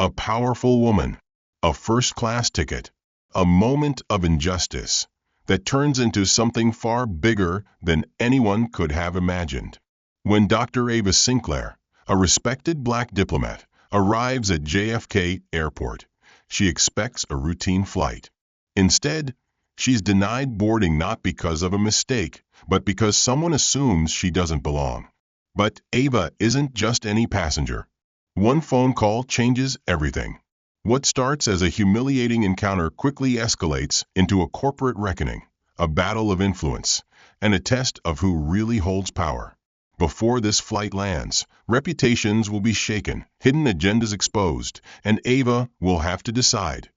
A powerful woman, a first-class ticket, a moment of injustice that turns into something far bigger than anyone could have imagined. When Dr. Ava Sinclair, a respected black diplomat, arrives at JFK Airport, she expects a routine flight. Instead, she's denied boarding not because of a mistake, but because someone assumes she doesn't belong. But Ava isn't just any passenger. One phone call changes everything. What starts as a humiliating encounter quickly escalates into a corporate reckoning, a battle of influence, and a test of who really holds power. Before this flight lands, reputations will be shaken, hidden agendas exposed, and Ava will have to decide.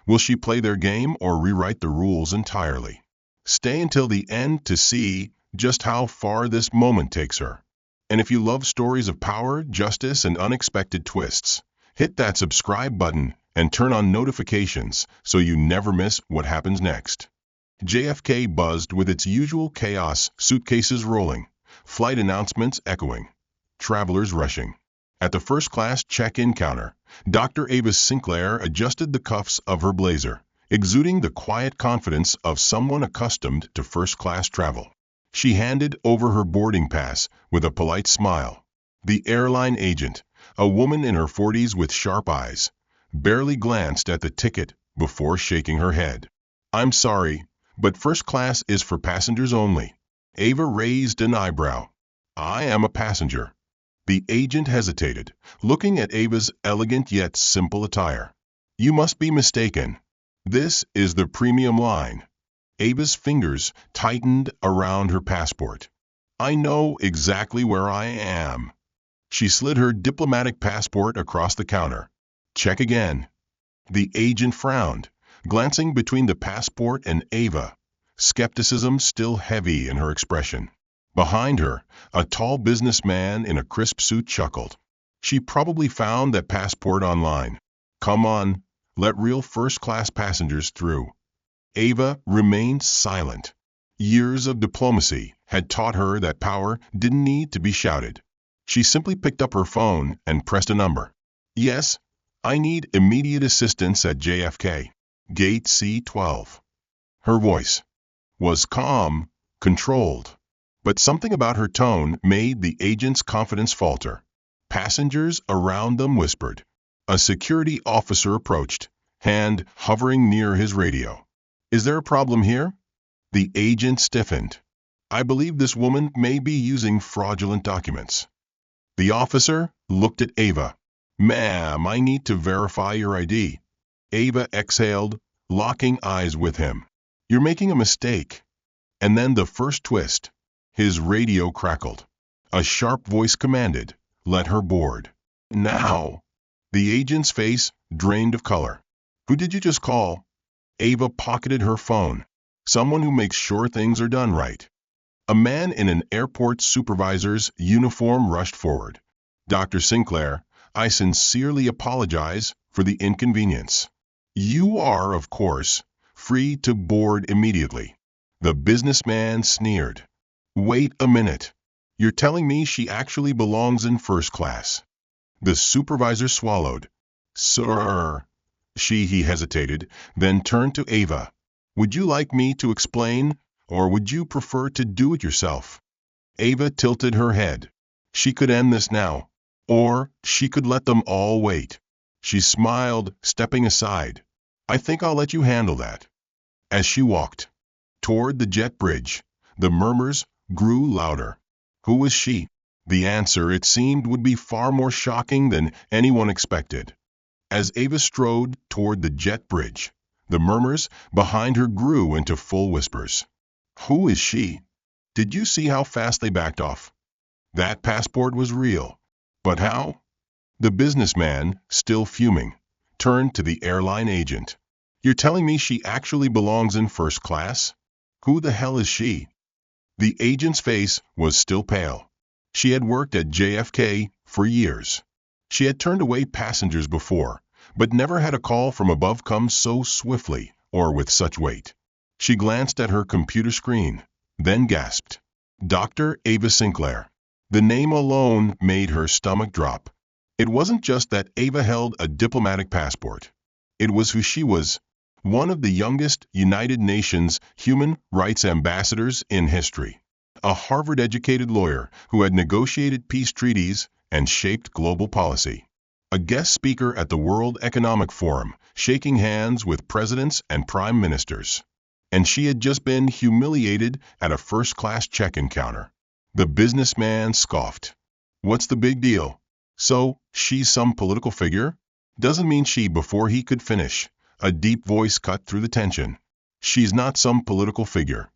Will she play their game or rewrite the rules entirely? Stay until the end to see just how far this moment takes her. And if you love stories of power, justice, and unexpected twists, hit that subscribe button and turn on notifications so you never miss what happens next. JFK buzzed with its usual chaos, suitcases rolling, flight announcements echoing, travelers rushing. At the first-class check-in counter, Dr. Ava Sinclair adjusted the cuffs of her blazer, exuding the quiet confidence of someone accustomed to first-class travel. She handed over her boarding pass with a polite smile. The airline agent, a woman in her 40s with sharp eyes, barely glanced at the ticket before shaking her head. "I'm sorry, but first class is for passengers only." Ava raised an eyebrow. "I am a passenger." The agent hesitated, looking at Ava's elegant yet simple attire. "You must be mistaken. This is the premium line." Ava's fingers tightened around her passport. "I know exactly where I am." She slid her diplomatic passport across the counter. "Check again." The agent frowned, glancing between the passport and Ava, skepticism still heavy in her expression. Behind her, a tall businessman in a crisp suit chuckled. "She probably found that passport online. Come on, let real first-class passengers through." Ava remained silent. Years of diplomacy had taught her that power didn't need to be shouted. She simply picked up her phone and pressed a number. "Yes, I need immediate assistance at JFK, Gate C12. Her voice was calm, controlled, but something about her tone made the agent's confidence falter. Passengers around them whispered. A security officer approached, hand hovering near his radio. "Is there a problem here?" The agent stiffened. "I believe this woman may be using fraudulent documents." The officer looked at Ava. "Ma'am, I need to verify your ID." Ava exhaled, locking eyes with him. "You're making a mistake." And then the first twist. His radio crackled. A sharp voice commanded, "Let her board. Now." The agent's face drained of color. "Who did you just call?" Ava pocketed her phone. "Someone who makes sure things are done right." A man in an airport supervisor's uniform rushed forward. "Dr. Sinclair, I sincerely apologize for the inconvenience. You are, of course, free to board immediately." The businessman sneered. "Wait a minute. You're telling me she actually belongs in first class?" The supervisor swallowed. "Sir." He hesitated, then turned to Ava. "Would you like me to explain, or would you prefer to do it yourself?" Ava tilted her head. She could end this now, or she could let them all wait. She smiled, stepping aside. "I think I'll let you handle that." As she walked toward the jet bridge, the murmurs grew louder. Who was she? The answer, it seemed, would be far more shocking than anyone expected. As Ava strode toward the jet bridge, the murmurs behind her grew into full whispers. "Who is she? Did you see how fast they backed off? That passport was real. But how?" The businessman, still fuming, turned to the airline agent. "You're telling me she actually belongs in first class? Who the hell is she?" The agent's face was still pale. She had worked at JFK for years. She had turned away passengers before, but never had a call from above come so swiftly or with such weight. She glanced at her computer screen, then gasped. Dr. Ava Sinclair. The name alone made her stomach drop. It wasn't just that Ava held a diplomatic passport. It was who she was, one of the youngest United Nations human rights ambassadors in history. A Harvard-educated lawyer who had negotiated peace treaties and shaped global policy. A guest speaker at the World Economic Forum, shaking hands with presidents and prime ministers. And she had just been humiliated at a first-class check-in counter. The businessman scoffed. What's the big deal? So, she's some political figure? Doesn't mean she before he could finish. A deep voice cut through the tension. She's not some political figure.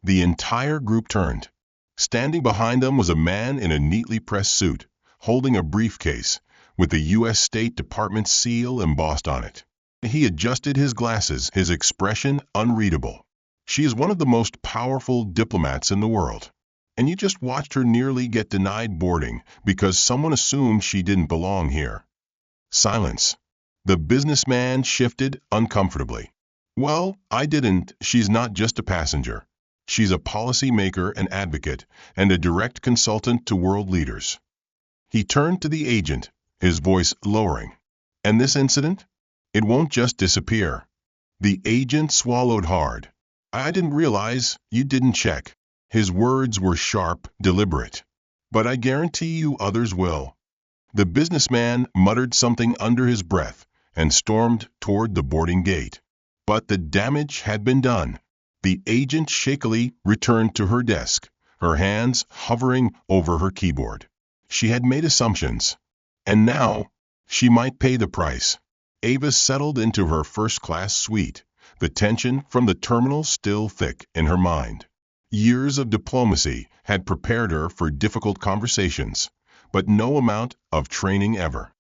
The entire group turned. Standing behind them was a man in a neatly pressed suit, holding a briefcase, with the U.S. State Department seal embossed on it. He adjusted his glasses, his expression unreadable. She is one of the most powerful diplomats in the world. And you just watched her nearly get denied boarding because someone assumed she didn't belong here. Silence. The businessman shifted uncomfortably. Well, I didn't. She's not just a passenger. She's a policymaker, an advocate, and a direct consultant to world leaders. He turned to the agent, his voice lowering. And this incident? It won't just disappear. The agent swallowed hard. I didn't realize you didn't check. His words were sharp, deliberate. But I guarantee you others will. The businessman muttered something under his breath and stormed toward the boarding gate. But the damage had been done. The agent shakily returned to her desk, her hands hovering over her keyboard. She had made assumptions. And now, she might pay the price. Ava settled into her first-class suite, the tension from the terminal still thick in her mind. Years of diplomacy had prepared her for difficult conversations, but no amount of training ever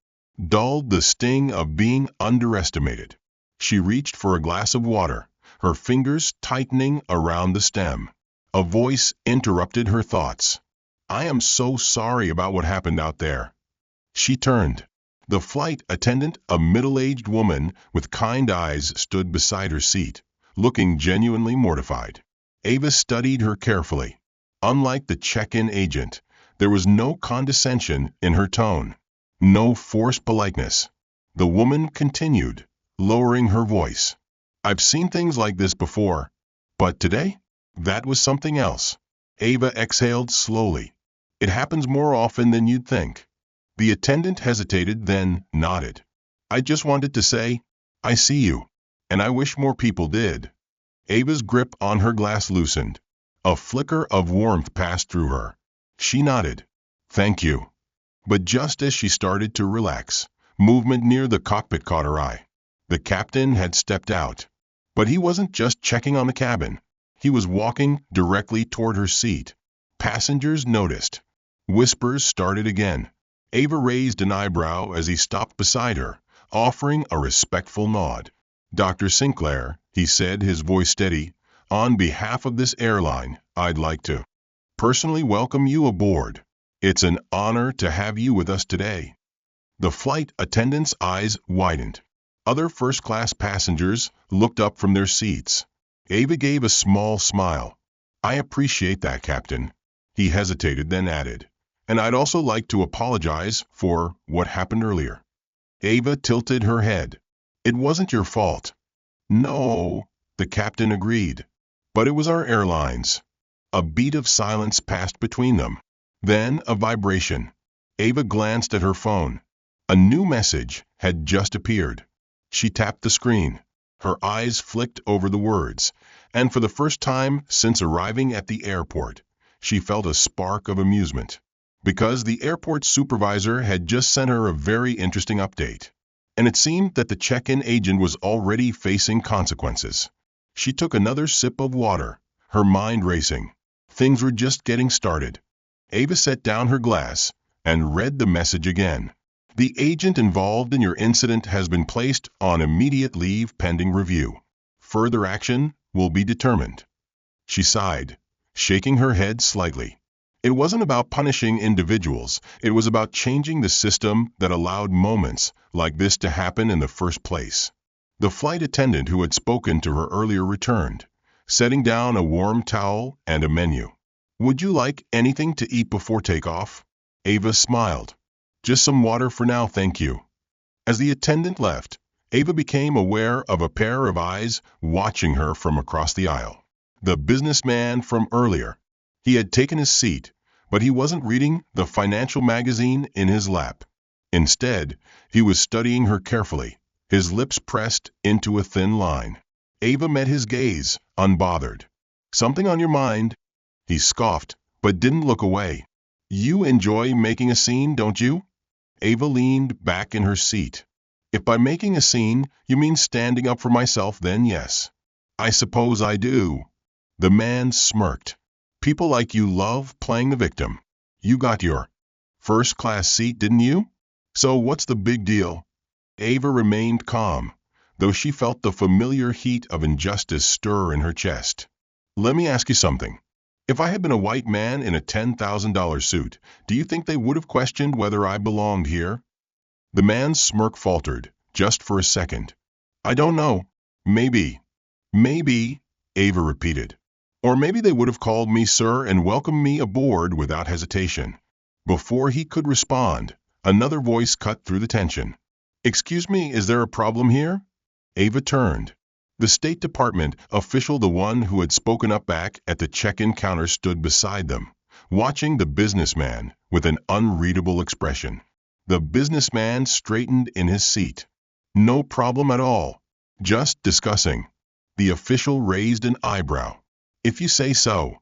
dulled the sting of being underestimated. She reached for a glass of water, her fingers tightening around the stem. A voice interrupted her thoughts. I am so sorry about what happened out there. She turned. The flight attendant, a middle-aged woman with kind eyes, stood beside her seat, looking genuinely mortified. Ava studied her carefully. Unlike the check-in agent, there was no condescension in her tone, no forced politeness. The woman continued, lowering her voice. I've seen things like this before, but today, that was something else. Ava exhaled slowly. It happens more often than you'd think. The attendant hesitated, then nodded. I just wanted to say, I see you, and I wish more people did. Ava's grip on her glass loosened. A flicker of warmth passed through her. She nodded. Thank you. But just as she started to relax, movement near the cockpit caught her eye. The captain had stepped out. But he wasn't just checking on the cabin. He was walking directly toward her seat. Passengers noticed. Whispers started again. Ava raised an eyebrow as he stopped beside her, offering a respectful nod. Dr. Sinclair, he said, his voice steady, on behalf of this airline, I'd like to personally welcome you aboard. It's an honor to have you with us today. The flight attendant's eyes widened. Other first-class passengers looked up from their seats. Ava gave a small smile. I appreciate that, Captain. He hesitated, then added, and I'd also like to apologize for what happened earlier. Ava tilted her head. It wasn't your fault. No, the captain agreed. But it was our airline's. A beat of silence passed between them. Then a vibration. Ava glanced at her phone. A new message had just appeared. She tapped the screen. Her eyes flicked over the words, and for the first time since arriving at the airport, she felt a spark of amusement. Because the airport supervisor had just sent her a very interesting update. And it seemed that the check-in agent was already facing consequences. She took another sip of water, her mind racing. Things were just getting started. Ava set down her glass and read the message again. The agent involved in your incident has been placed on immediate leave pending review. Further action will be determined. She sighed, shaking her head slightly. It wasn't about punishing individuals. It was about changing the system that allowed moments like this to happen in the first place. The flight attendant who had spoken to her earlier returned, setting down a warm towel and a menu. Would you like anything to eat before takeoff? Ava smiled. Just some water for now, thank you. As the attendant left, Ava became aware of a pair of eyes watching her from across the aisle. The businessman from earlier. He had taken his seat, but he wasn't reading the financial magazine in his lap. Instead, he was studying her carefully, his lips pressed into a thin line. Ava met his gaze, unbothered. Something on your mind? He scoffed, but didn't look away. You enjoy making a scene, don't you? Ava leaned back in her seat. If by making a scene you mean standing up for myself, then yes. I suppose I do. The man smirked. People like you love playing the victim. You got your first-class seat, didn't you? So what's the big deal? Ava remained calm, though she felt the familiar heat of injustice stir in her chest. Let me ask you something. If I had been a white man in a $10,000 suit, do you think they would have questioned whether I belonged here? The man's smirk faltered, just for a second. I don't know. Maybe. Maybe, Ava repeated. Or maybe they would have called me sir and welcomed me aboard without hesitation. Before he could respond, another voice cut through the tension. Excuse me, is there a problem here? Ava turned. The State Department official, the one who had spoken up back at the check-in counter, stood beside them, watching the businessman with an unreadable expression. The businessman straightened in his seat. No problem at all. Just discussing. The official raised an eyebrow. If you say so.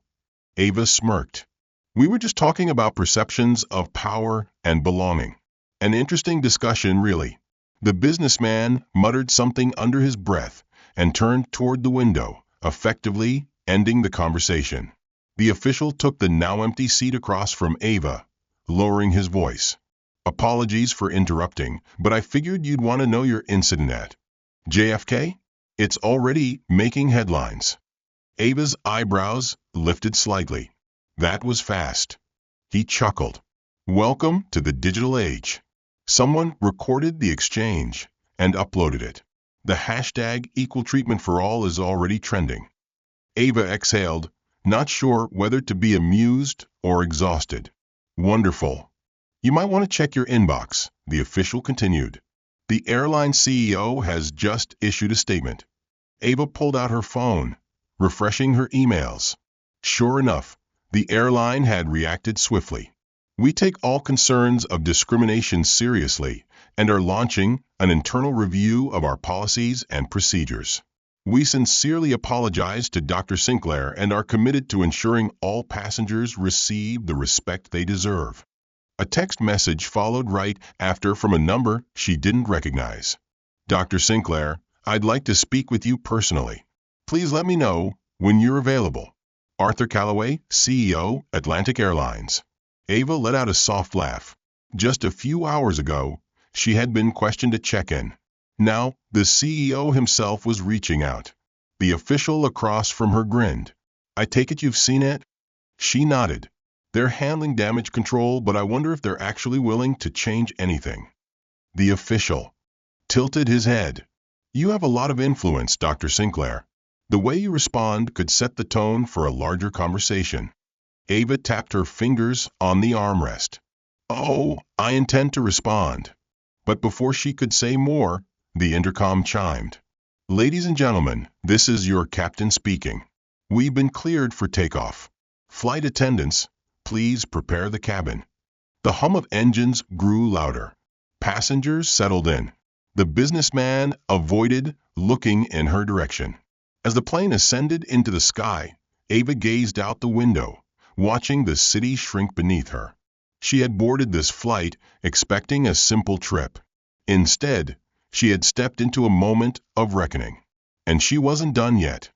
Ava smirked. We were just talking about perceptions of power and belonging. An interesting discussion, really. The businessman muttered something under his breath and turned toward the window, effectively ending the conversation. The official took the now empty seat across from Ava, lowering his voice. Apologies for interrupting, but I figured you'd want to know your incident at JFK? It's already making headlines. Ava's eyebrows lifted slightly. That was fast. He chuckled. Welcome to the digital age. Someone recorded the exchange and uploaded it. The hashtag equal treatment for all is already trending. Ava exhaled, not sure whether to be amused or exhausted. Wonderful. You might want to check your inbox, the official continued. The airline CEO has just issued a statement. Ava pulled out her phone, refreshing her emails. Sure enough, the airline had reacted swiftly. We take all concerns of discrimination seriously and are launching an internal review of our policies and procedures. We sincerely apologize to Dr. Sinclair and are committed to ensuring all passengers receive the respect they deserve. A text message followed right after from a number she didn't recognize. Dr. Sinclair, I'd like to speak with you personally. Please let me know when you're available. Arthur Callaway, CEO, Atlantic Airlines. Ava let out a soft laugh. Just a few hours ago, she had been questioned at check-in. Now, the CEO himself was reaching out. The official across from her grinned. I take it you've seen it? She nodded. They're handling damage control, but I wonder if they're actually willing to change anything. The official tilted his head. You have a lot of influence, Dr. Sinclair. The way you respond could set the tone for a larger conversation. Ava tapped her fingers on the armrest. Oh, I intend to respond. But before she could say more, the intercom chimed. Ladies and gentlemen, this is your captain speaking. We've been cleared for takeoff. Flight attendants, please prepare the cabin. The hum of engines grew louder. Passengers settled in. The businessman avoided looking in her direction. As the plane ascended into the sky, Ava gazed out the window, watching the city shrink beneath her. She had boarded this flight expecting a simple trip. Instead, she had stepped into a moment of reckoning. And she wasn't done yet.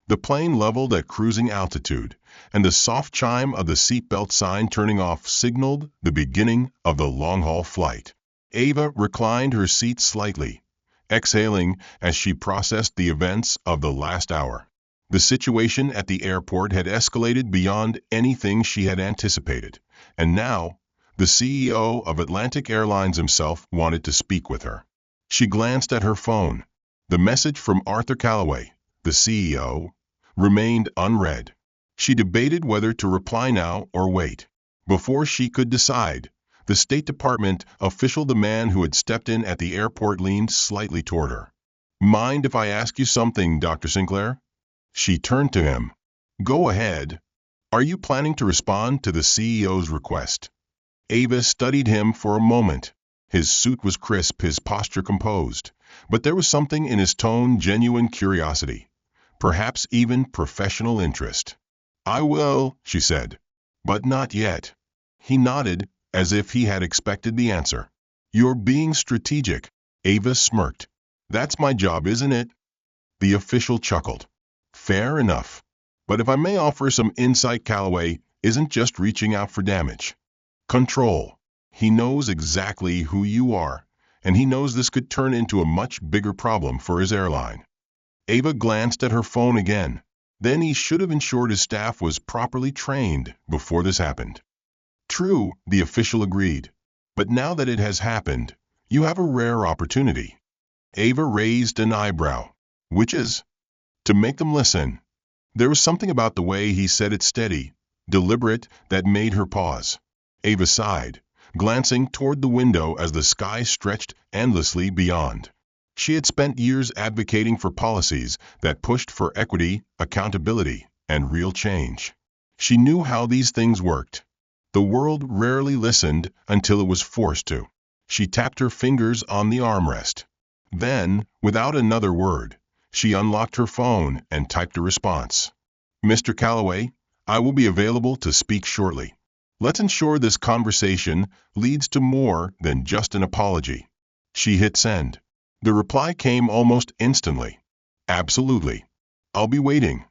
The plane leveled at cruising altitude, and the soft chime of the seatbelt sign turning off signaled the beginning of the long-haul flight. Ava reclined her seat slightly, exhaling as she processed the events of the last hour. The situation at the airport had escalated beyond anything she had anticipated, and now the CEO of Atlantic Airlines himself wanted to speak with her. She glanced at her phone. The message from Arthur Callaway, the CEO, remained unread. She debated whether to reply now or wait. Before she could decide, The State Department official, the man who had stepped in at the airport, leaned slightly toward her. "Mind if I ask you something, Dr. Sinclair?" She turned to him. "Go ahead. Are you planning to respond to the CEO's request?" Ava studied him for a moment. His suit was crisp, his posture composed, but there was something in his tone, genuine curiosity, perhaps even professional interest. "I will," she said, "but not yet." He nodded, as if he had expected the answer. "You're being strategic." Ava smirked. "That's my job, isn't it?" The official chuckled. "Fair enough. But if I may offer some insight, Calloway isn't just reaching out for damage. Control. He knows exactly who you are, and he knows this could turn into a much bigger problem for his airline." Ava glanced at her phone again. Then he should have ensured his staff was properly trained before this happened. "True," the official agreed. "But now that it has happened, you have a rare opportunity." Ava raised an eyebrow. "Which is?" "To make them listen." There was something about the way he said it, steady, deliberate, that made her pause. Ava sighed, glancing toward the window as the sky stretched endlessly beyond. She had spent years advocating for policies that pushed for equity, accountability, and real change. She knew how these things worked. The world rarely listened until it was forced to. She tapped her fingers on the armrest. Then, without another word, she unlocked her phone and typed a response. "Mr. Calloway, I will be available to speak shortly. Let's ensure this conversation leads to more than just an apology." She hit send. The reply came almost instantly. "Absolutely. I'll be waiting."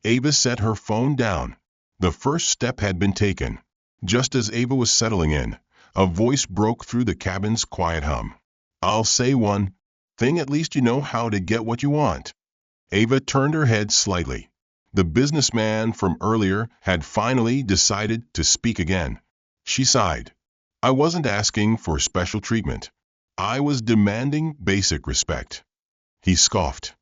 Ava set her phone down. The first step had been taken. Just as Ava was settling in, a voice broke through the cabin's quiet hum. "I'll say one thing, at least you know how to get what you want." Ava turned her head slightly. The businessman from earlier had finally decided to speak again. She sighed. "I wasn't asking for special treatment. I was demanding basic respect." He scoffed.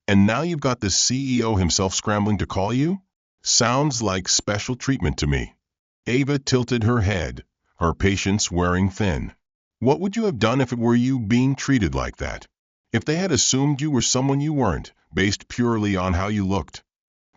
"And now you've got the CEO himself scrambling to call you? Sounds like special treatment to me." Ava tilted her head, her patience wearing thin. "What would you have done if it were you being treated like that? If they had assumed you were someone you weren't, based purely on how you looked?"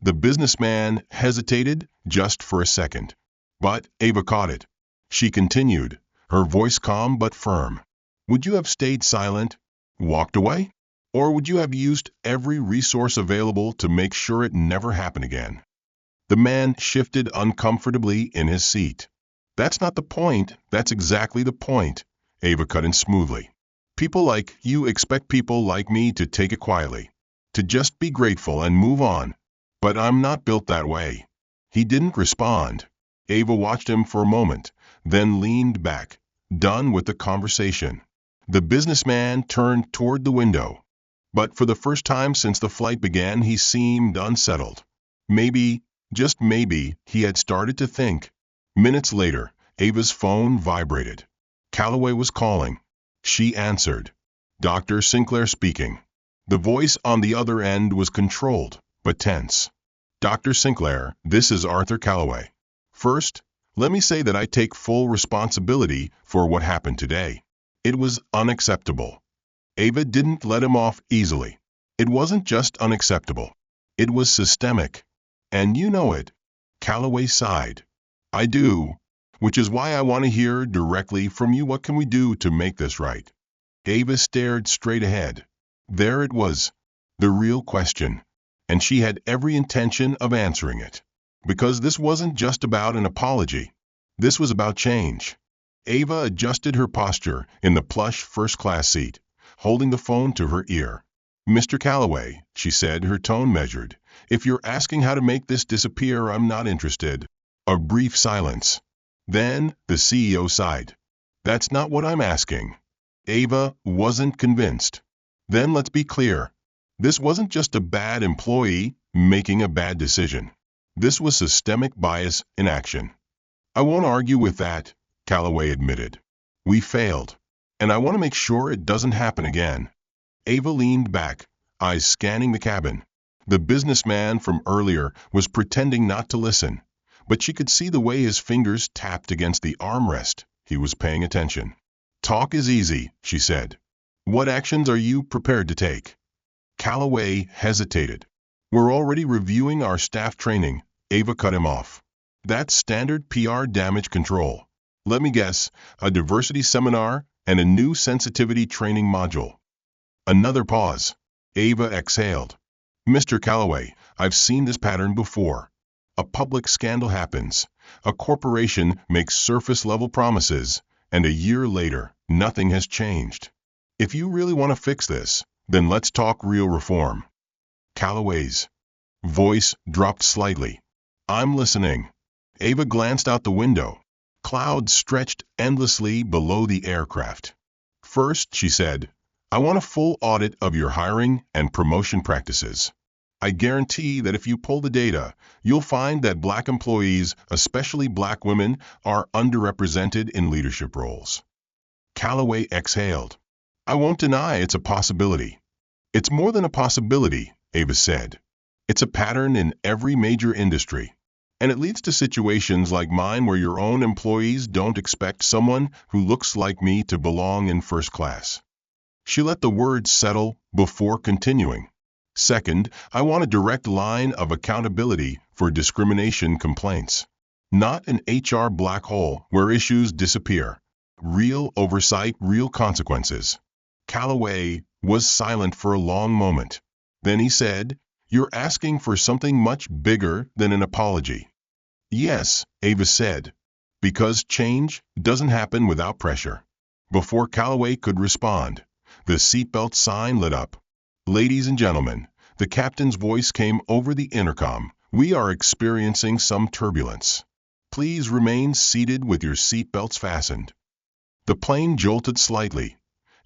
The businessman hesitated just for a second. But Ava caught it. She continued, her voice calm but firm. "Would you have stayed silent, walked away? Or would you have used every resource available to make sure it never happened again?" The man shifted uncomfortably in his seat. "That's not the point. That's exactly the point," Ava cut in smoothly. "People like you expect people like me to take it quietly, to just be grateful and move on. But I'm not built that way." He didn't respond. Ava watched him for a moment, then leaned back, done with the conversation. The businessman turned toward the window. But for the first time since the flight began, he seemed unsettled. Maybe, just maybe, he had started to think. Minutes later, Ava's phone vibrated. Calloway was calling. She answered. "Dr. Sinclair speaking." The voice on the other end was controlled, but tense. "Dr. Sinclair, this is Arthur Calloway. First, let me say that I take full responsibility for what happened today. It was unacceptable." Ava didn't let him off easily. "It wasn't just unacceptable. It was systemic. And you know it." Calloway sighed. "I do. Which is why I want to hear directly from you. What can we do to make this right?" Ava stared straight ahead. There it was, the real question. And she had every intention of answering it. Because this wasn't just about an apology. This was about change. Ava adjusted her posture in the plush first-class seat, holding the phone to her ear. "Mr. Calloway," she said, her tone measured, "if you're asking how to make this disappear, I'm not interested." A brief silence. Then the CEO sighed. "That's not what I'm asking." Ava wasn't convinced. "Then let's be clear. This wasn't just a bad employee making a bad decision. This was systemic bias in action." "I won't argue with that," Calloway admitted. "We failed. And I want to make sure it doesn't happen again." Ava leaned back, eyes scanning the cabin. The businessman from earlier was pretending not to listen, but she could see the way his fingers tapped against the armrest, He was paying attention. Talk is easy, she said. What actions are you prepared to take? Calloway hesitated. We're already reviewing our staff training, Ava cut him off. That's standard PR damage control. Let me guess, a diversity seminar and a new sensitivity training module. Another pause. Ava exhaled. Mr. Calloway, I've seen this pattern before. A public scandal happens. A corporation makes surface-level promises, and a year later, nothing has changed. If you really want to fix this, then let's talk real reform. Calloway's voice dropped slightly. I'm listening. Ava glanced out the window. Clouds stretched endlessly below the aircraft. First, she said, I want a full audit of your hiring and promotion practices. I guarantee that if you pull the data, you'll find that Black employees, especially Black women, are underrepresented in leadership roles. Calloway exhaled. I won't deny it's a possibility. It's more than a possibility, Ava said. It's a pattern in every major industry. And it leads to situations like mine where your own employees don't expect someone who looks like me to belong in first class. She let the words settle before continuing. Second, I want a direct line of accountability for discrimination complaints. Not an HR black hole where issues disappear. Real oversight, real consequences. Calloway was silent for a long moment. Then he said, You're asking for something much bigger than an apology. Yes, Ava said, because change doesn't happen without pressure. Before Calloway could respond, the seatbelt sign lit up. Ladies and gentlemen, the captain's voice came over the intercom. We are experiencing some turbulence. Please remain seated with your seatbelts fastened. The plane jolted slightly,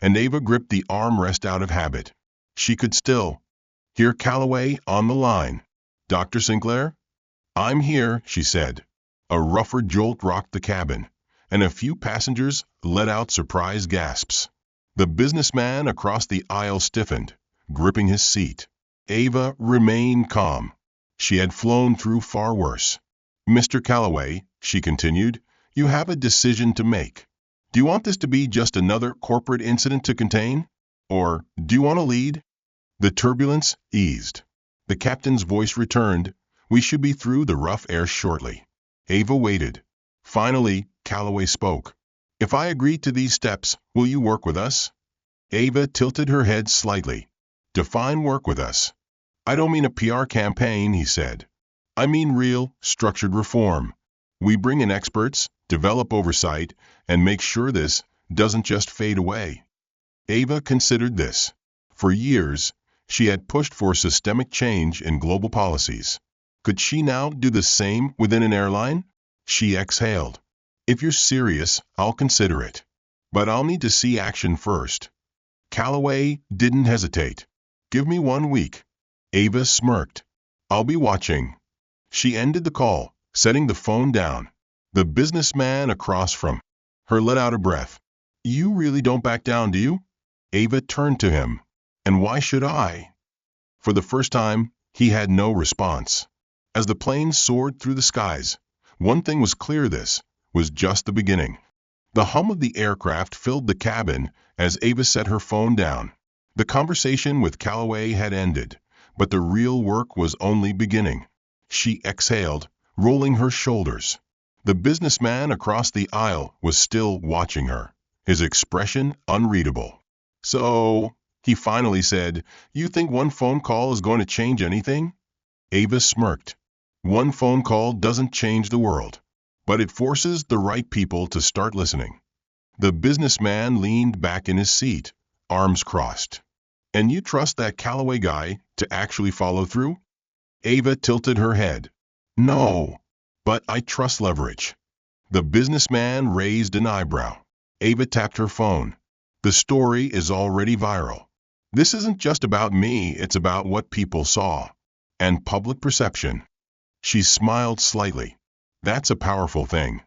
and Ava gripped the armrest out of habit. She could still hear Calloway on the line. Dr. Sinclair? I'm here, she said. A rougher jolt rocked the cabin, and a few passengers let out surprised gasps. The businessman across the aisle stiffened, gripping his seat. Ava remained calm. She had flown through far worse. Mr. Calloway, she continued, you have a decision to make. Do you want this to be just another corporate incident to contain? Or do you want to lead? The turbulence eased. The captain's voice returned. We should be through the rough air shortly. Ava waited. Finally, Calloway spoke. If I agree to these steps, will you work with us? Ava tilted her head slightly. Define work with us. I don't mean a PR campaign, he said. I mean real, structured reform. We bring in experts, develop oversight, and make sure this doesn't just fade away. Ava considered this. For years, she had pushed for systemic change in global policies. Could she now do the same within an airline? She exhaled. If you're serious, I'll consider it. But I'll need to see action first. Calloway didn't hesitate. Give me 1 week. Ava smirked. I'll be watching. She ended the call, setting the phone down. The businessman across from her let out a breath. You really don't back down, do you? Ava turned to him. And why should I? For the first time, he had no response. As the plane soared through the skies, one thing was clear: this was just the beginning. The hum of the aircraft filled the cabin as Ava set her phone down. The conversation with Calloway had ended, but the real work was only beginning. She exhaled, rolling her shoulders. The businessman across the aisle was still watching her, his expression unreadable. So, he finally said, you think one phone call is going to change anything? Ava smirked. One phone call doesn't change the world, but it forces the right people to start listening. The businessman leaned back in his seat, arms crossed. And you trust that Calloway guy to actually follow through? Ava tilted her head. No, but I trust leverage. The businessman raised an eyebrow. Ava tapped her phone. The story is already viral. This isn't just about me, it's about what people saw. And public perception. She smiled slightly. That's a powerful thing.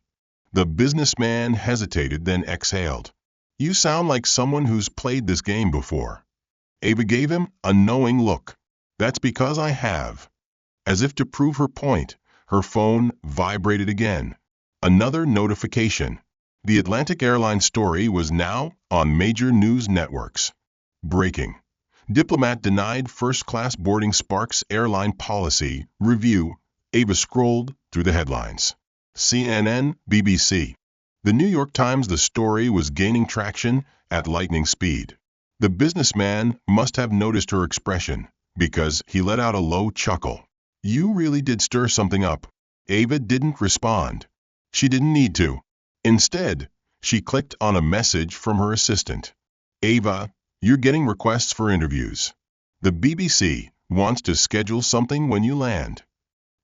The businessman hesitated, then exhaled. You sound like someone who's played this game before. Ava gave him a knowing look. That's because I have. As if to prove her point, her phone vibrated again. Another notification. The Atlantic Airlines story was now on major news networks. Breaking. Diplomat denied first-class boarding sparks airline policy review. Ava scrolled through the headlines. CNN, BBC. The New York Times. The story was gaining traction at lightning speed. The businessman must have noticed her expression, because he let out a low chuckle. You really did stir something up. Ava didn't respond. She didn't need to. Instead, she clicked on a message from her assistant. Ava, you're getting requests for interviews. The BBC wants to schedule something when you land.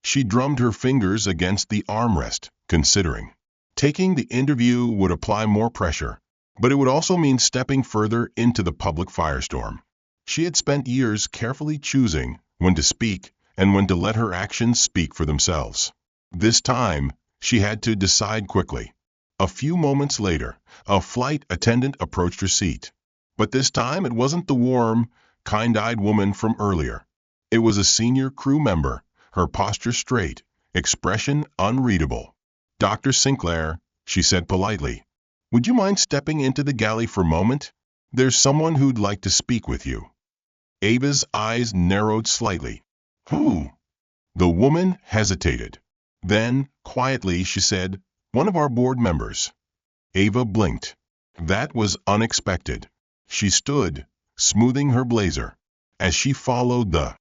She drummed her fingers against the armrest, considering. Taking the interview would apply more pressure, but it would also mean stepping further into the public firestorm. She had spent years carefully choosing when to speak and when to let her actions speak for themselves. This time, she had to decide quickly. A few moments later, a flight attendant approached her seat. But this time it wasn't the warm, kind-eyed woman from earlier. It was a senior crew member, her posture straight, expression unreadable. Dr. Sinclair, she said politely, would you mind stepping into the galley for a moment? There's someone who'd like to speak with you. Ava's eyes narrowed slightly. Who? The woman hesitated. Then, quietly, she said, one of our board members. Ava blinked. That was unexpected. She stood, smoothing her blazer, as she followed the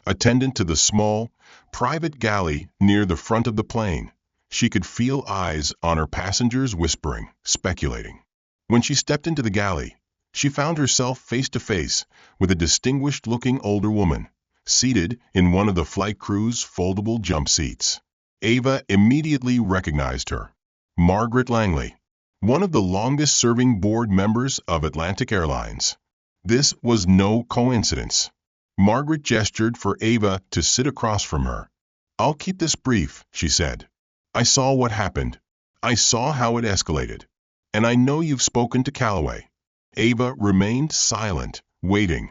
attendant to the small, private galley near the front of the plane. She could feel eyes on her passengers whispering, speculating. When she stepped into the galley, she found herself face to face with a distinguished-looking older woman, seated in one of the flight crew's foldable jump seats. Ava immediately recognized her. Margaret Langley, one of the longest-serving board members of Atlantic Airlines. This was no coincidence. Margaret gestured for Ava to sit across from her. I'll keep this brief, she said. I saw what happened. I saw how it escalated. And I know you've spoken to Callaway. Ava remained silent, waiting.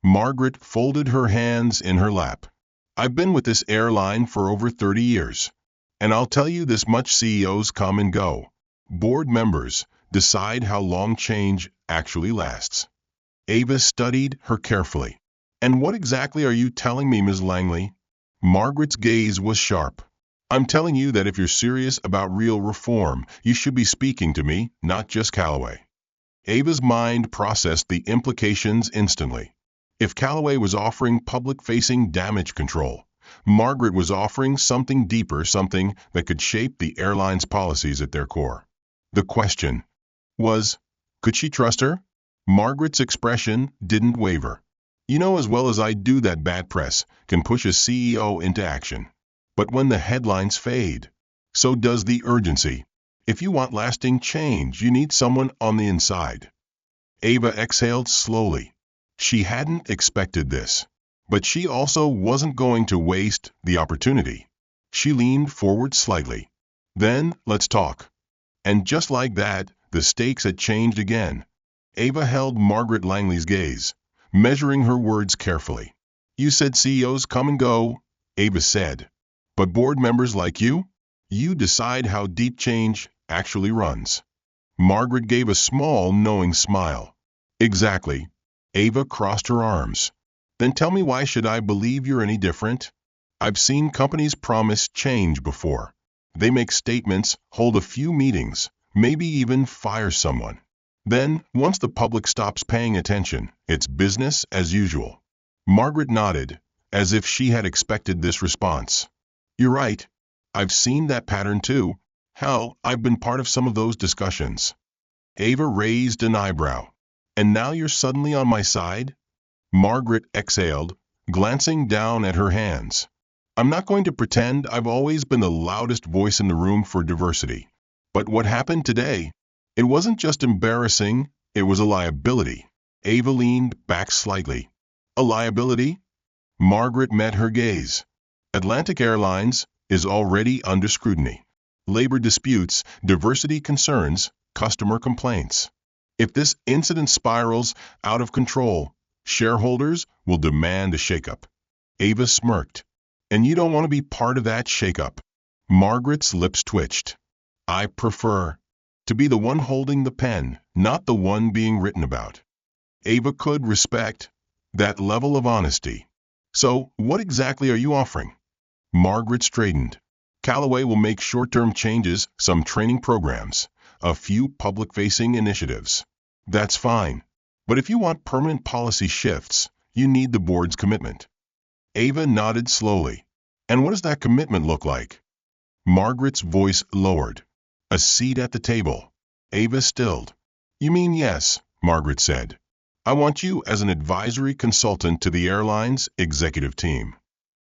Margaret folded her hands in her lap. I've been with this airline for over 30 years. And I'll tell you this much: CEOs come and go. Board members decide how long change actually lasts. Ava studied her carefully. And what exactly are you telling me, Ms. Langley? Margaret's gaze was sharp. I'm telling you that if you're serious about real reform, you should be speaking to me, not just Callaway. Ava's mind processed the implications instantly. If Callaway was offering public-facing damage control, Margaret was offering something deeper, something that could shape the airline's policies at their core. The question was, could she trust her? Margaret's expression didn't waver. You know as well as I do that bad press can push a CEO into action. But when the headlines fade, so does the urgency. If you want lasting change, you need someone on the inside. Ava exhaled slowly. She hadn't expected this, but she also wasn't going to waste the opportunity. She leaned forward slightly. Then, let's talk. And just like that, the stakes had changed again. Ava held Margaret Langley's gaze, measuring her words carefully. You said CEOs come and go, Ava said. But board members like you decide how deep change actually runs. Margaret gave a small, knowing smile. Exactly. Ava crossed her arms. Then tell me, why should I believe you're any different? I've seen companies promise change before. They make statements, hold a few meetings, maybe even fire someone. Then, once the public stops paying attention, it's business as usual. Margaret nodded, as if she had expected this response. You're right. I've seen that pattern too. Hell, I've been part of some of those discussions. Ava raised an eyebrow. And now you're suddenly on my side? Margaret exhaled, glancing down at her hands. I'm not going to pretend I've always been the loudest voice in the room for diversity. But what happened today? It wasn't just embarrassing, it was a liability. Ava leaned back slightly. A liability? Margaret met her gaze. Atlantic Airlines is already under scrutiny. Labor disputes, diversity concerns, customer complaints. If this incident spirals out of control, shareholders will demand a shakeup. Ava smirked. And you don't want to be part of that shakeup. Margaret's lips twitched. I prefer to be the one holding the pen, not the one being written about. Ava could respect that level of honesty. So, what exactly are you offering? Margaret straightened. Callaway will make short-term changes, some training programs, a few public-facing initiatives. That's fine. But if you want permanent policy shifts, you need the board's commitment. Ava nodded slowly. And what does that commitment look like? Margaret's voice lowered. A seat at the table. Ava stilled. You mean yes, Margaret said. I want you as an advisory consultant to the airline's executive team.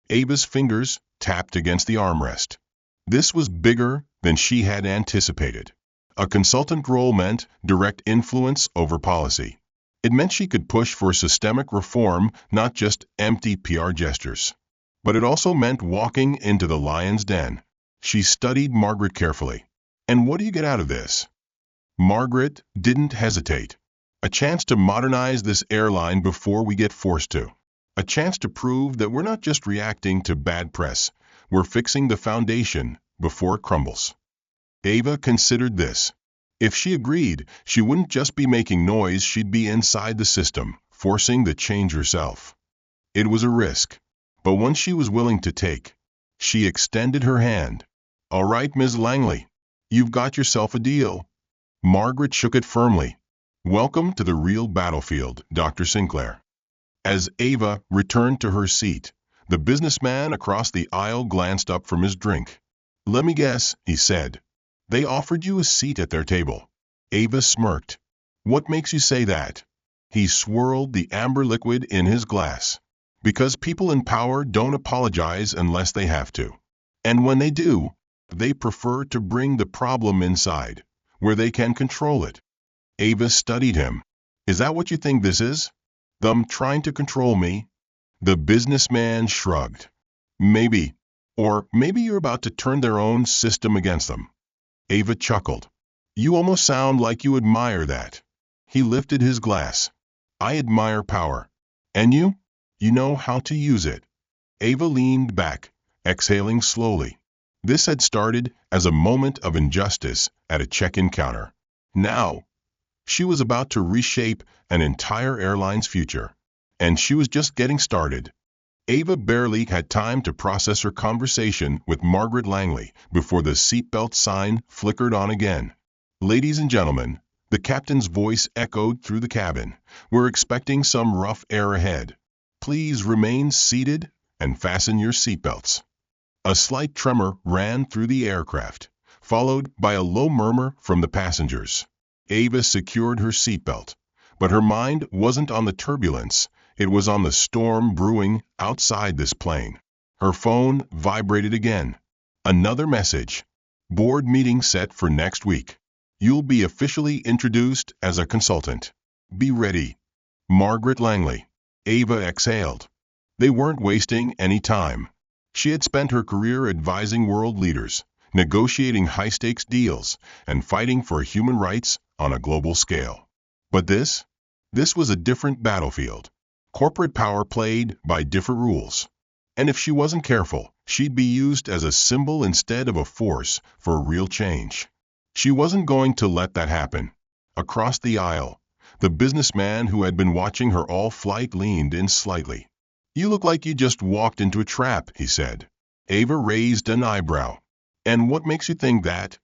Ava's fingers tapped against the armrest. This was bigger than she had anticipated. A consultant role meant direct influence over policy. It meant she could push for systemic reform, not just empty PR gestures. But it also meant walking into the lion's den. She studied Margaret carefully. And what do you get out of this? Margaret didn't hesitate. A chance to modernize this airline before we get forced to. A chance to prove that we're not just reacting to bad press, we're fixing the foundation before it crumbles. Ava considered this. If she agreed, she wouldn't just be making noise, she'd be inside the system, forcing the change herself. It was a risk, but one she was willing to take. She extended her hand. All right, Ms. Langley, you've got yourself a deal. Margaret shook it firmly. Welcome to the real battlefield, Dr. Sinclair. As Ava returned to her seat, the businessman across the aisle glanced up from his drink. Let me guess, he said. They offered you a seat at their table. Ava smirked. What makes you say that? He swirled the amber liquid in his glass. Because people in power don't apologize unless they have to. And when they do, they prefer to bring the problem inside, where they can control it. Ava studied him. Is that what you think this is? Them trying to control me? The businessman shrugged. Maybe. Or maybe you're about to turn their own system against them. Ava chuckled. You almost sound like you admire that. He lifted his glass. I admire power. And you? You know how to use it. Ava leaned back, exhaling slowly. This had started as a moment of injustice at a check-in counter. Now, she was about to reshape an entire airline's future. And she was just getting started. Ava barely had time to process her conversation with Margaret Langley before the seatbelt sign flickered on again. Ladies and gentlemen, the captain's voice echoed through the cabin. We're expecting some rough air ahead. Please remain seated and fasten your seatbelts. A slight tremor ran through the aircraft, followed by a low murmur from the passengers. Ava secured her seatbelt, but her mind wasn't on the turbulence. It was on the storm brewing outside this plane. Her phone vibrated again. Another message. Board meeting set for next week. You'll be officially introduced as a consultant. Be ready. Margaret Langley. Ava exhaled. They weren't wasting any time. She had spent her career advising world leaders, negotiating high-stakes deals, and fighting for human rights on a global scale. But this was a different battlefield. Corporate power played by different rules. And if she wasn't careful, she'd be used as a symbol instead of a force for real change. She wasn't going to let that happen. Across the aisle, the businessman who had been watching her all flight leaned in slightly. You look like you just walked into a trap, he said. Ava raised an eyebrow. And what makes you think that?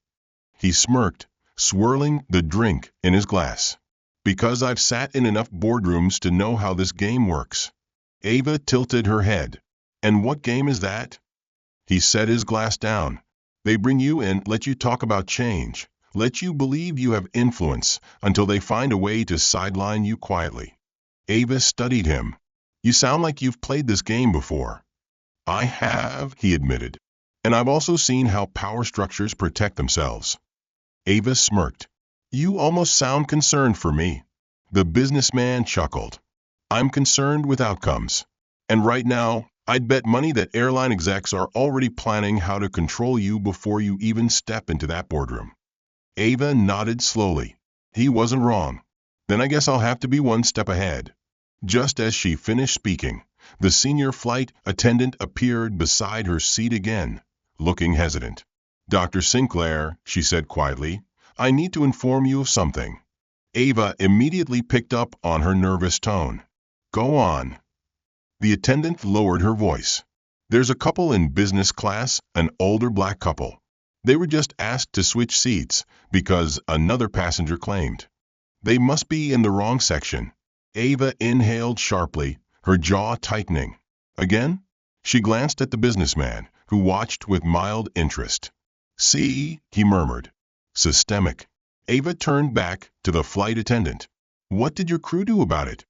He smirked, swirling the drink in his glass. Because I've sat in enough boardrooms to know how this game works. Ava tilted her head. And what game is that? He set his glass down. They bring you in, let you talk about change, let you believe you have influence until they find a way to sideline you quietly. Ava studied him. You sound like you've played this game before. I have, he admitted. And I've also seen how power structures protect themselves. Ava smirked. You almost sound concerned for me. The businessman chuckled. I'm concerned with outcomes. And right now, I'd bet money that airline execs are already planning how to control you before you even step into that boardroom. Ava nodded slowly. He wasn't wrong. Then I guess I'll have to be one step ahead. Just as she finished speaking, the senior flight attendant appeared beside her seat again, looking hesitant. Dr. Sinclair, she said quietly, I need to inform you of something." Ava immediately picked up on her nervous tone. "Go on." The attendant lowered her voice. "There's a couple in business class, an older black couple. They were just asked to switch seats because another passenger claimed. They must be in the wrong section." Ava inhaled sharply, her jaw tightening. "Again?" She glanced at the businessman, who watched with mild interest. "See," he murmured. "Systemic." Ava turned back to the flight attendant. "What did your crew do about it?"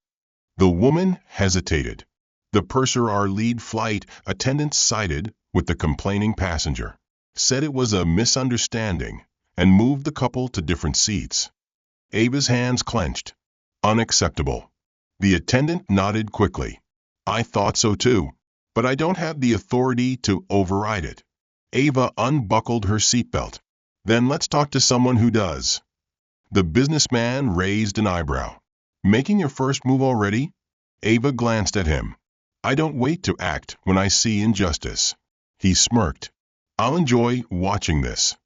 The woman hesitated. The purser our lead flight attendant sided with the complaining passenger, said it was a misunderstanding, and moved the couple to different seats. Ava's hands clenched. "Unacceptable." The attendant nodded quickly. "I thought so too, but I don't have the authority to override it." Ava unbuckled her seatbelt. "Then let's talk to someone who does." The businessman raised an eyebrow. "Making your first move already?" Ava glanced at him. "I don't wait to act when I see injustice." He smirked. "I'll enjoy watching this."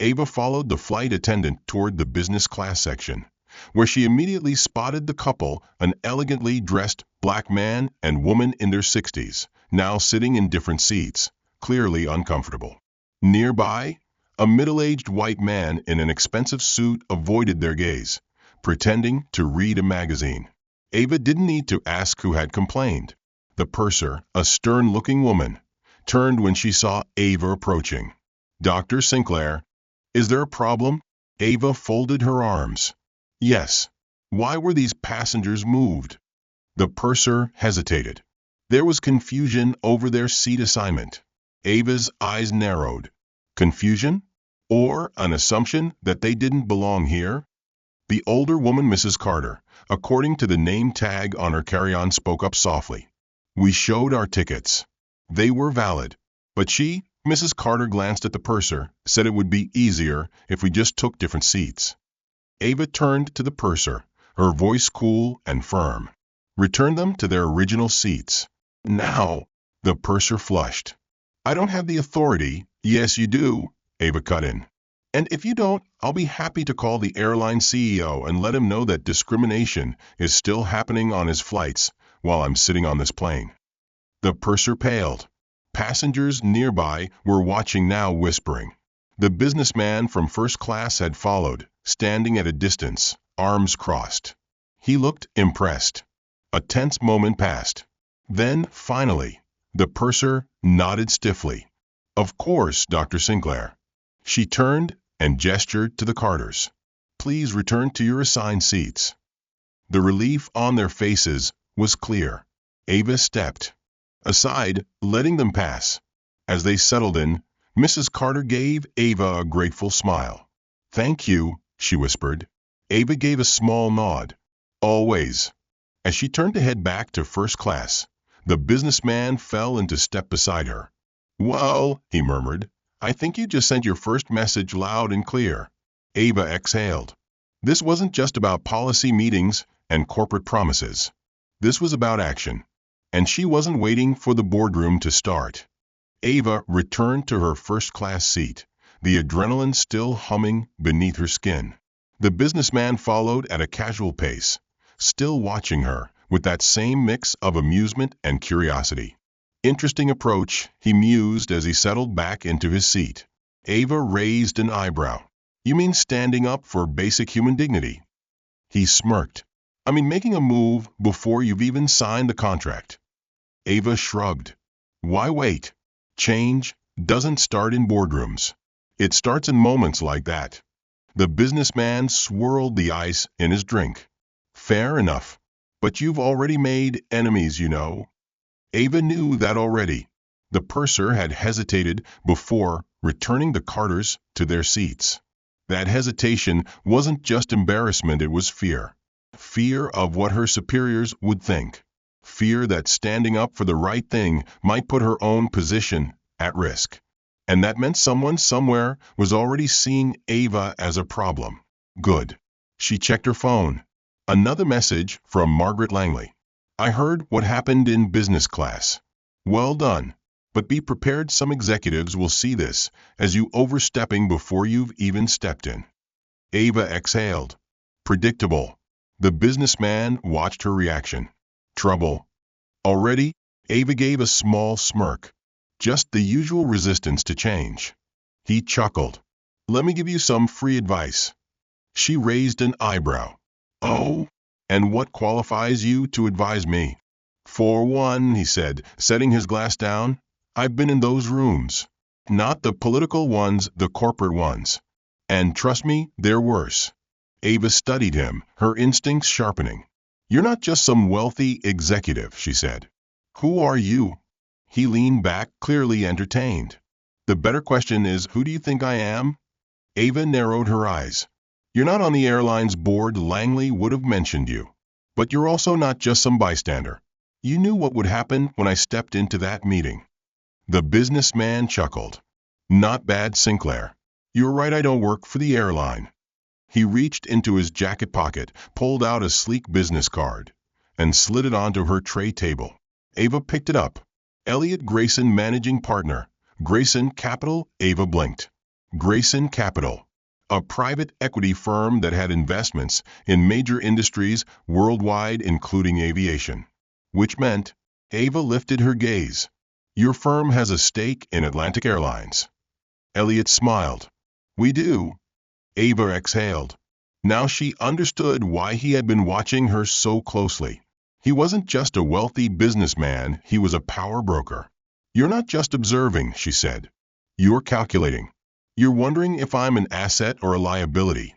Ava followed the flight attendant toward the business class section, where she immediately spotted the couple, an elegantly dressed black man and woman in their 60s, now sitting in different seats, clearly uncomfortable. Nearby, a middle-aged white man in an expensive suit avoided their gaze, pretending to read a magazine. Ava didn't need to ask who had complained. The purser, a stern-looking woman, turned when she saw Ava approaching. "Dr. Sinclair, is there a problem?" Ava folded her arms. "Yes." "Why were these passengers moved?" The purser hesitated. There was confusion over their seat assignment. Ava's eyes narrowed. Confusion? Or an assumption that they didn't belong here? The older woman, Mrs. Carter, according to the name tag on her carry-on, spoke up softly. "We showed our tickets. They were valid. But she," Mrs. Carter glanced at the purser, "said it would be easier if we just took different seats." Ava turned to the purser, her voice cool and firm. "Return them to their original seats. Now." The purser flushed. "I don't have the authority." "Yes, you do," Ava cut in. "And if you don't, I'll be happy to call the airline CEO and let him know that discrimination is still happening on his flights while I'm sitting on this plane." The purser paled. Passengers nearby were watching now, whispering. The businessman from first class had followed, standing at a distance, arms crossed. He looked impressed. A tense moment passed. Then, finally, the purser nodded stiffly. "Of course, Dr. Sinclair." She turned and gestured to the Carters. "Please return to your assigned seats." The relief on their faces was clear. Ava stepped aside, letting them pass. As they settled in, Mrs. Carter gave Ava a grateful smile. "Thank you," she whispered. Ava gave a small nod. "Always." As she turned to head back to first class, the businessman fell into step beside her. "Well," he murmured, "I think you just sent your first message loud and clear." Ava exhaled. This wasn't just about policy meetings and corporate promises. This was about action. And she wasn't waiting for the boardroom to start. Ava returned to her first-class seat, the adrenaline still humming beneath her skin. The businessman followed at a casual pace, still watching her with that same mix of amusement and curiosity. "Interesting approach," he mused as he settled back into his seat. Ava raised an eyebrow. "You mean standing up for basic human dignity?" He smirked. "I mean making a move before you've even signed the contract." Ava shrugged. "Why wait? Change doesn't start in boardrooms. It starts in moments like that." The businessman swirled the ice in his drink. "Fair enough. But you've already made enemies, you know." Ava knew that already. The purser had hesitated before returning the Carters to their seats. That hesitation wasn't just embarrassment, it was fear. Fear of what her superiors would think. Fear that standing up for the right thing might put her own position at risk. And that meant someone somewhere was already seeing Ava as a problem. Good. She checked her phone. Another message from Margaret Langley. "I heard what happened in business class. Well done. But be prepared, some executives will see this as you overstepping before you've even stepped in." Ava exhaled. Predictable. The businessman watched her reaction. Trouble. Already, Ava gave a small smirk. Just the usual resistance to change. He chuckled. Let me give you some free advice. She raised an eyebrow. Oh? And what qualifies you to advise me? For one, he said, setting his glass down, I've been in those rooms. Not the political ones, the corporate ones. And trust me, they're worse. Ava studied him, her instincts sharpening. You're not just some wealthy executive, she said. Who are you? He leaned back, clearly entertained. The better question is, who do you think I am? Ava narrowed her eyes. You're not on the airline's board, Langley would have mentioned you. But you're also not just some bystander. You knew what would happen when I stepped into that meeting. The businessman chuckled. Not bad, Sinclair. You're right, I don't work for the airline. He reached into his jacket pocket, pulled out a sleek business card, and slid it onto her tray table. Ava picked it up. Elliot Grayson, managing partner. Grayson Capital. Ava blinked. Grayson Capital. A private equity firm that had investments in major industries worldwide, including aviation. Which meant, Ava lifted her gaze. Your firm has a stake in Atlantic Airlines. Elliot smiled. We do. Ava exhaled. Now she understood why he had been watching her so closely. He wasn't just a wealthy businessman, he was a power broker. You're not just observing, she said. You're calculating. You're wondering if I'm an asset or a liability.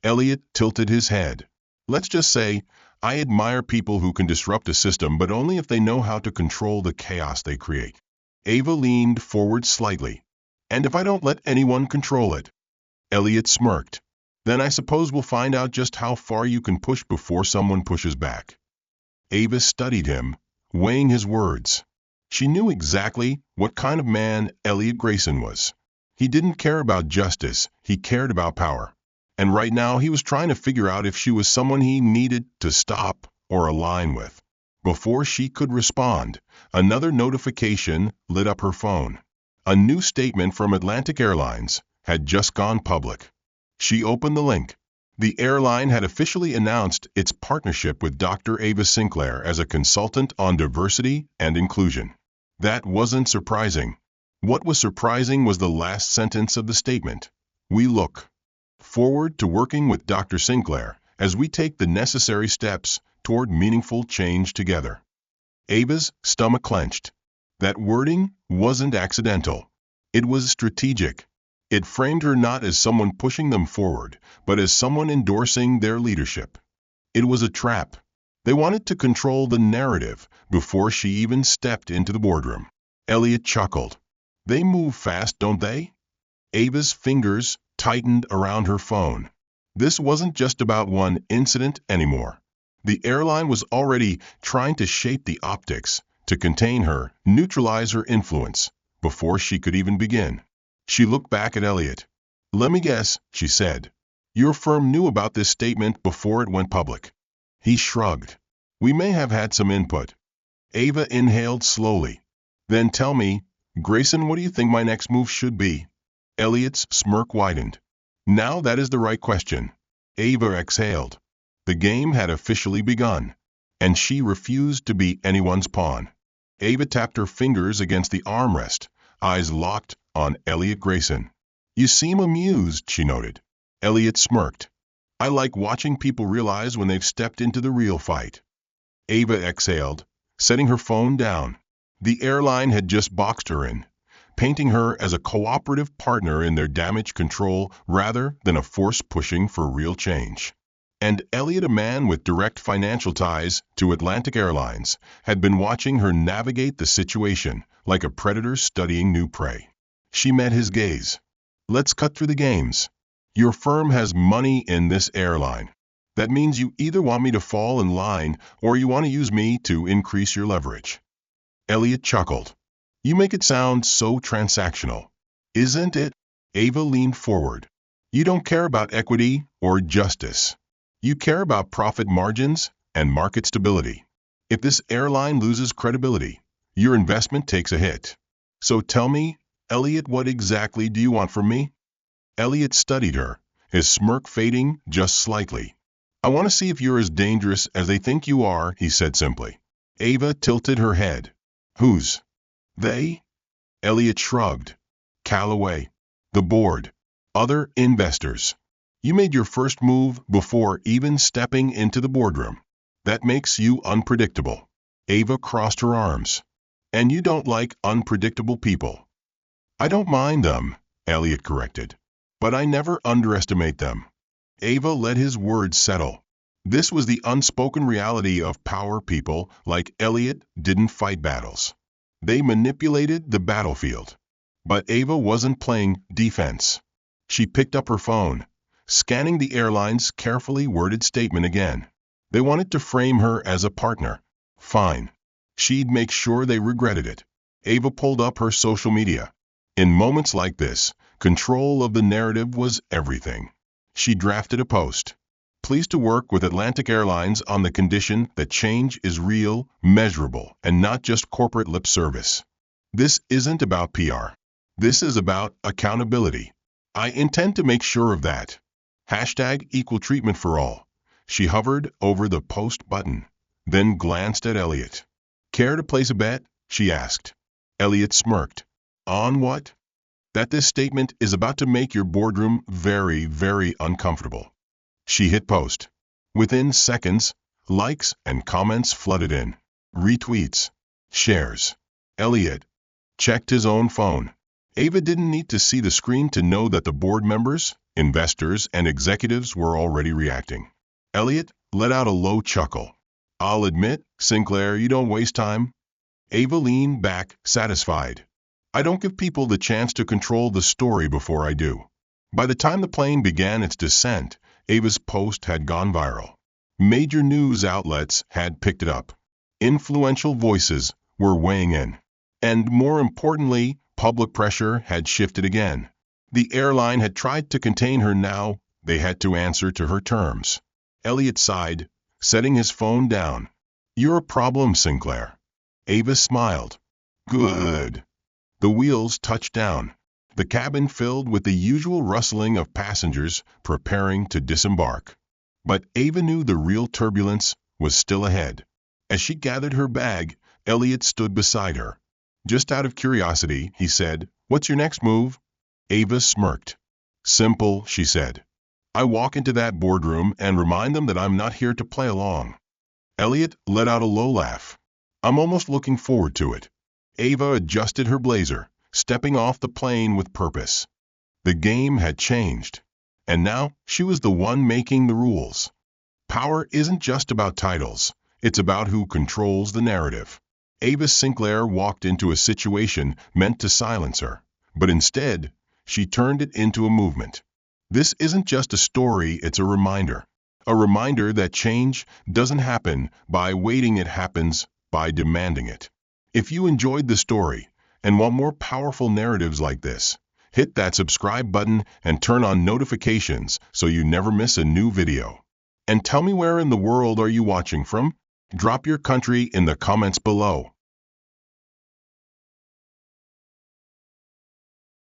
Elliot tilted his head. Let's just say, I admire people who can disrupt a system, but only if they know how to control the chaos they create. Ava leaned forward slightly. And if I don't let anyone control it? Elliot smirked. Then I suppose we'll find out just how far you can push before someone pushes back. Ava studied him, weighing his words. She knew exactly what kind of man Elliot Grayson was. He didn't care about justice, he cared about power. And right now he was trying to figure out if she was someone he needed to stop or align with. Before she could respond, another notification lit up her phone. A new statement from Atlantic Airlines had just gone public. She opened the link. The airline had officially announced its partnership with Dr. Ava Sinclair as a consultant on diversity and inclusion. That wasn't surprising. What was surprising was the last sentence of the statement. We look forward to working with Dr. Sinclair as we take the necessary steps toward meaningful change together. Ava's stomach clenched. That wording wasn't accidental. It was strategic. It framed her not as someone pushing them forward, but as someone endorsing their leadership. It was a trap. They wanted to control the narrative before she even stepped into the boardroom. Elliot chuckled. They move fast, don't they? Ava's fingers tightened around her phone. This wasn't just about one incident anymore. The airline was already trying to shape the optics, to contain her, neutralize her influence, before she could even begin. She looked back at Elliot. Let me guess, she said. Your firm knew about this statement before it went public. He shrugged. We may have had some input. Ava inhaled slowly. Then tell me, Grayson, what do you think my next move should be? Elliot's smirk widened. Now that is the right question. Ava exhaled. The game had officially begun, and she refused to be anyone's pawn. Ava tapped her fingers against the armrest, eyes locked on Elliot Grayson. You seem amused, she noted. Elliot smirked. I like watching people realize when they've stepped into the real fight. Ava exhaled, setting her phone down. The airline had just boxed her in, painting her as a cooperative partner in their damage control rather than a force pushing for real change. And Elliot, a man with direct financial ties to Atlantic Airlines, had been watching her navigate the situation like a predator studying new prey. She met his gaze. Let's cut through the games. Your firm has money in this airline. That means you either want me to fall in line or you want to use me to increase your leverage. Elliot chuckled. You make it sound so transactional. Isn't it? Ava leaned forward. You don't care about equity or justice. You care about profit margins and market stability. If this airline loses credibility, your investment takes a hit. So tell me, Elliot, what exactly do you want from me? Elliot studied her, his smirk fading just slightly. "I want to see if you're as dangerous as they think you are," he said simply. Ava tilted her head. "Who's they?" Elliot shrugged. "Callaway. The board. Other investors. You made your first move before even stepping into the boardroom. That makes you unpredictable." Ava crossed her arms. "And you don't like unpredictable people." "I don't mind them," Elliot corrected. "But I never underestimate them." Ava let his words settle. This was the unspoken reality of power. People like Elliot didn't fight battles. They manipulated the battlefield. But Ava wasn't playing defense. She picked up her phone, scanning the airline's carefully worded statement again. They wanted to frame her as a partner. Fine. She'd make sure they regretted it. Ava pulled up her social media. In moments like this, control of the narrative was everything. She drafted a post. "Pleased to work with Atlantic Airlines on the condition that change is real, measurable, and not just corporate lip service. This isn't about PR. This is about accountability. I intend to make sure of that. Hashtag equal treatment for all." She hovered over the post button, then glanced at Elliot. "Care to place a bet?" she asked. Elliot smirked. "On what?" "That this statement is about to make your boardroom very, very uncomfortable." She hit post. Within seconds, likes and comments flooded in. Retweets. Shares. Elliot checked his own phone. Ava didn't need to see the screen to know that the board members, investors, and executives were already reacting. Elliot let out a low chuckle. "I'll admit, Sinclair, you don't waste time." Ava leaned back, satisfied. "I don't give people the chance to control the story before I do." By the time the plane began its descent, Ava's post had gone viral. Major news outlets had picked it up. Influential voices were weighing in. And more importantly, public pressure had shifted again. The airline had tried to contain her. Now they had to answer to her terms. Elliot sighed, setting his phone down. "You're a problem, Sinclair." Ava smiled. "Good." The wheels touched down. The cabin filled with the usual rustling of passengers preparing to disembark. But Ava knew the real turbulence was still ahead. As she gathered her bag, Elliot stood beside her. "Just out of curiosity," he said, "what's your next move?" Ava smirked. "Simple," she said. "I walk into that boardroom and remind them that I'm not here to play along." Elliot let out a low laugh. "I'm almost looking forward to it." Ava adjusted her blazer, stepping off the plane with purpose. The game had changed. And now she was the one making the rules. Power isn't just about titles. It's about who controls the narrative. Ava Sinclair walked into a situation meant to silence her, but instead, she turned it into a movement. This isn't just a story, it's a reminder. A reminder that change doesn't happen by waiting, it happens by demanding it. If you enjoyed the story and want more powerful narratives like this, hit that subscribe button and turn on notifications so you never miss a new video. And tell me, where in the world are you watching from? Drop your country in the comments below.